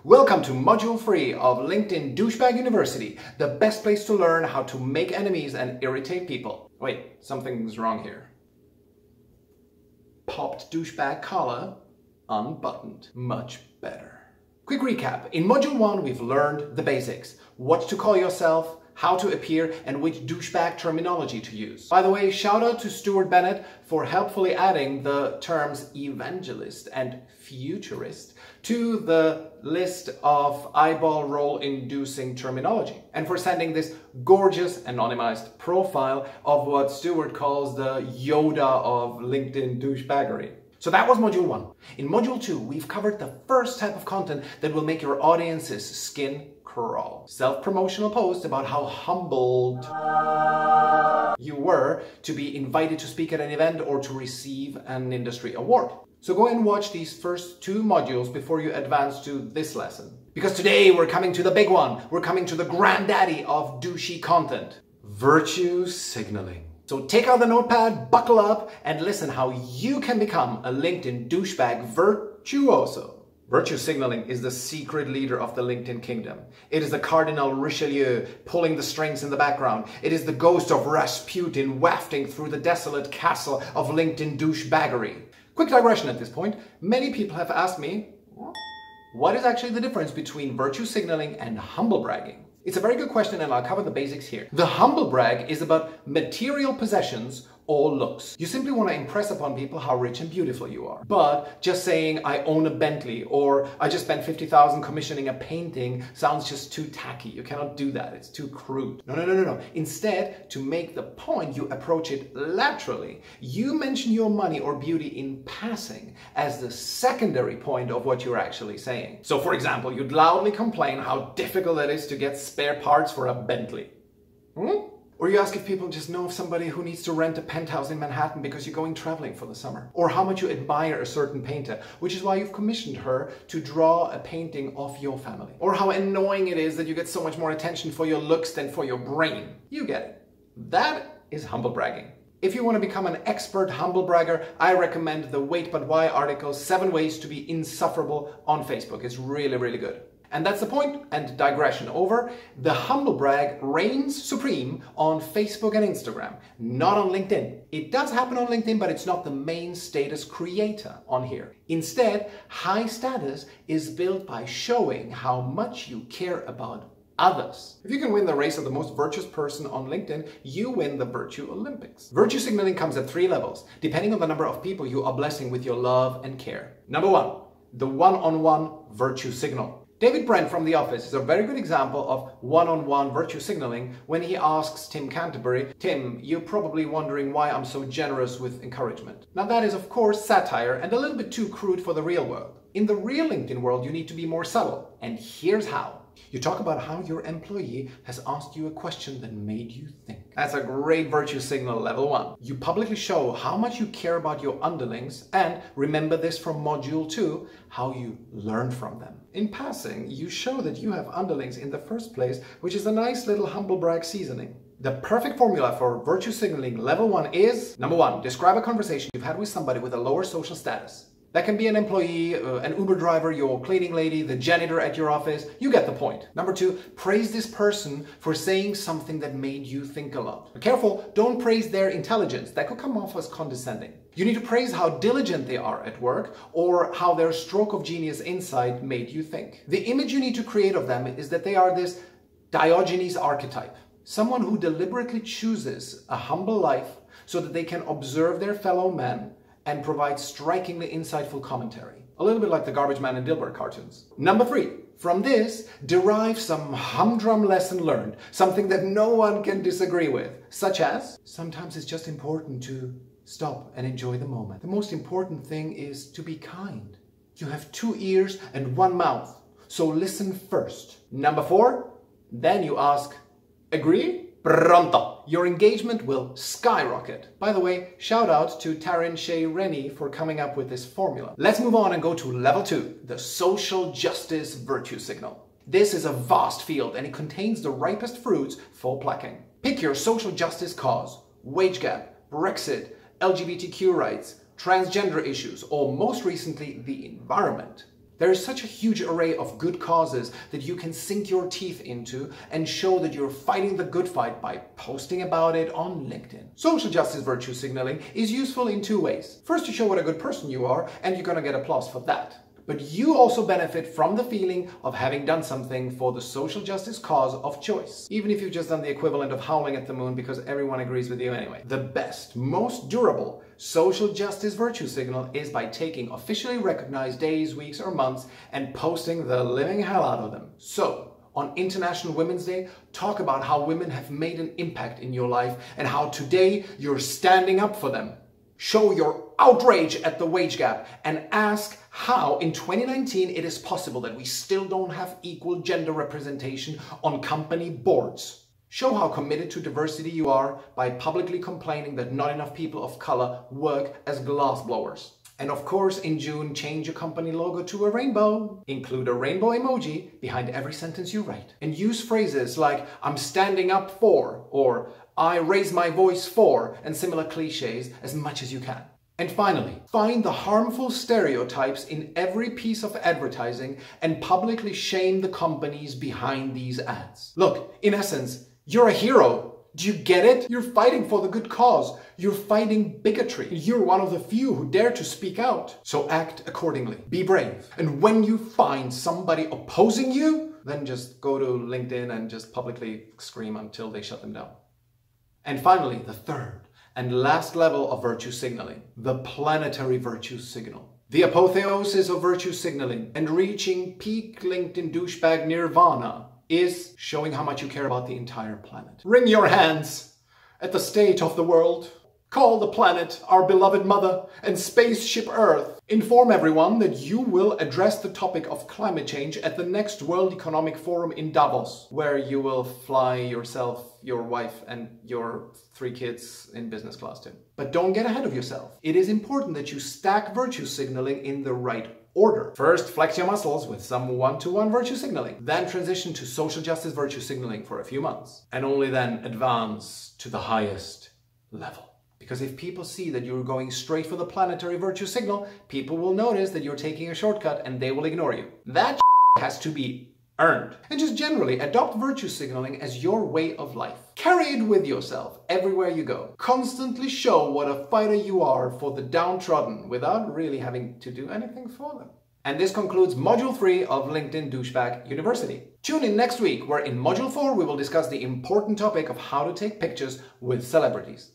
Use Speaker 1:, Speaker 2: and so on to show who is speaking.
Speaker 1: Welcome to Module 3 of LinkedIn Douchebag University, the best place to learn how to make enemies and irritate people. Wait, something's wrong here. Popped douchebag collar, unbuttoned. Much better. Quick recap. In Module 1 we've learned the basics. What to call yourself, how to appear, and which douchebag terminology to use. By the way, shout out to Stuart Bennett for helpfully adding the terms evangelist and futurist to the list of eyeball roll inducing terminology, and for sending this gorgeous anonymized profile of what Stuart calls the Yoda of LinkedIn douchebaggery. So that was Module 1. In Module 2, we've covered the first type of content that will make your audience's skin crawl. Self-promotional posts about how humbled you were to be invited to speak at an event or to receive an industry award. So go and watch these first 2 modules before you advance to this lesson. Because today we're coming to the big one. We're coming to the granddaddy of douchey content. Virtue signaling. So take out the notepad, buckle up, and listen how you can become a LinkedIn douchebag virtuoso. Virtue signaling is the secret leader of the LinkedIn kingdom. It is the Cardinal Richelieu pulling the strings in the background. It is the ghost of Rasputin wafting through the desolate castle of LinkedIn douchebaggery. Quick digression at this point. Many people have asked me, what is actually the difference between virtue signaling and humble bragging? It's a very good question, and I'll cover the basics here. The humble brag is about material possessions or looks. You simply want to impress upon people how rich and beautiful you are. But just saying I own a Bentley or I just spent 50,000 commissioning a painting sounds just too tacky. You cannot do that. It's too crude. No. Instead, to make the point, you approach it laterally. You mention your money or beauty in passing as the secondary point of what you're actually saying. So for example, you'd loudly complain how difficult it is to get spare parts for a Bentley. Or you ask if people just know of somebody who needs to rent a penthouse in Manhattan because you're going traveling for the summer. Or how much you admire a certain painter, which is why you've commissioned her to draw a painting of your family. Or how annoying it is that you get so much more attention for your looks than for your brain. You get it. That is humble bragging. If you want to become an expert humble bragger, I recommend the Wait But Why article, 7 Ways to Be Insufferable on Facebook. It's really, really good. And that's the point, and digression over. The humble brag reigns supreme on Facebook and Instagram, not on LinkedIn. It does happen on LinkedIn, but it's not the main status creator on here. Instead, high status is built by showing how much you care about others. If you can win the race of the most virtuous person on LinkedIn, you win the Virtue Olympics. Virtue signaling comes at 3 levels, depending on the number of people you are blessing with your love and care. Number 1, the one-on-one virtue signal. David Brent from The Office is a very good example of one-on-one virtue signaling when he asks Tim Canterbury, "Tim, you're probably wondering why I'm so generous with encouragement." Now that is of course satire and a little bit too crude for the real world. In the real LinkedIn world you need to be more subtle, and here's how. You talk about how your employee has asked you a question that made you think. That's a great virtue signal, level 1. You publicly show how much you care about your underlings, and remember this from Module 2, how you learn from them. In passing, you show that you have underlings in the first place, which is a nice little humble brag seasoning. The perfect formula for virtue signaling level 1 is, number 1, describe a conversation you've had with somebody with a lower social status. That can be an employee, an Uber driver, your cleaning lady, the janitor at your office. You get the point. Number 2, praise this person for saying something that made you think a lot. But careful, don't praise their intelligence. That could come off as condescending. You need to praise how diligent they are at work or how their stroke of genius insight made you think. The image you need to create of them is that they are this Diogenes archetype. Someone who deliberately chooses a humble life so that they can observe their fellow men and provide strikingly insightful commentary. A little bit like the Garbage Man and Dilbert cartoons. Number 3, from this, derive some humdrum lesson learned, something that no one can disagree with, such as, sometimes it's just important to stop and enjoy the moment. The most important thing is to be kind. You have 2 ears and 1 mouth, so listen first. Number 4, then you ask, agree? Pronto! Your engagement will skyrocket. By the way, shout out to Taryn Shea Rennie for coming up with this formula. Let's move on and go to level 2, the social justice virtue signal. This is a vast field and it contains the ripest fruits for plucking. Pick your social justice cause, wage gap, Brexit, LGBTQ rights, transgender issues, or most recently, the environment. There is such a huge array of good causes that you can sink your teeth into and show that you're fighting the good fight by posting about it on LinkedIn. Social justice virtue signaling is useful in two ways. First, to show what a good person you are, and you're gonna get applause for that. But you also benefit from the feeling of having done something for the social justice cause of choice, even if you've just done the equivalent of howling at the moon because everyone agrees with you anyway. The best, most durable social justice virtue signal is by taking officially recognized days, weeks, or months and posting the living hell out of them. So, on International Women's Day, talk about how women have made an impact in your life and how today you're standing up for them. Show your outrage at the wage gap and ask how in 2019 it is possible that we still don't have equal gender representation on company boards. Show how committed to diversity you are by publicly complaining that not enough people of color work as glassblowers. And of course, in June, change your company logo to a rainbow. Include a rainbow emoji behind every sentence you write. And use phrases like, I'm standing up for, or I raise my voice for, and similar cliches as much as you can. And finally, find the harmful stereotypes in every piece of advertising and publicly shame the companies behind these ads. Look, in essence, you're a hero. Do you get it? You're fighting for the good cause. You're fighting bigotry. You're one of the few who dare to speak out. So act accordingly. Be brave. And when you find somebody opposing you, then just go to LinkedIn and just publicly scream until they shut them down. And finally, the third and last level of virtue signaling, the planetary virtue signal. The apotheosis of virtue signaling and reaching peak LinkedIn douchebag nirvana is showing how much you care about the entire planet. Wring your hands at the state of the world. Call the planet our beloved mother and spaceship Earth. Inform everyone that you will address the topic of climate change at the next World Economic Forum in Davos, where you will fly yourself, your wife, and your 3 kids in business class too. But don't get ahead of yourself. It is important that you stack virtue signaling in the right order. First, flex your muscles with some one-to-one virtue signaling. Then transition to social justice virtue signaling for a few months. And only then advance to the highest level. Because if people see that you're going straight for the planetary virtue signal, people will notice that you're taking a shortcut and they will ignore you. That has to be earned. And just generally, adopt virtue signaling as your way of life. Carry it with yourself everywhere you go. Constantly show what a fighter you are for the downtrodden without really having to do anything for them. And this concludes Module 3 of LinkedIn Douchebag University. Tune in next week, where in Module 4 we will discuss the important topic of how to take pictures with celebrities.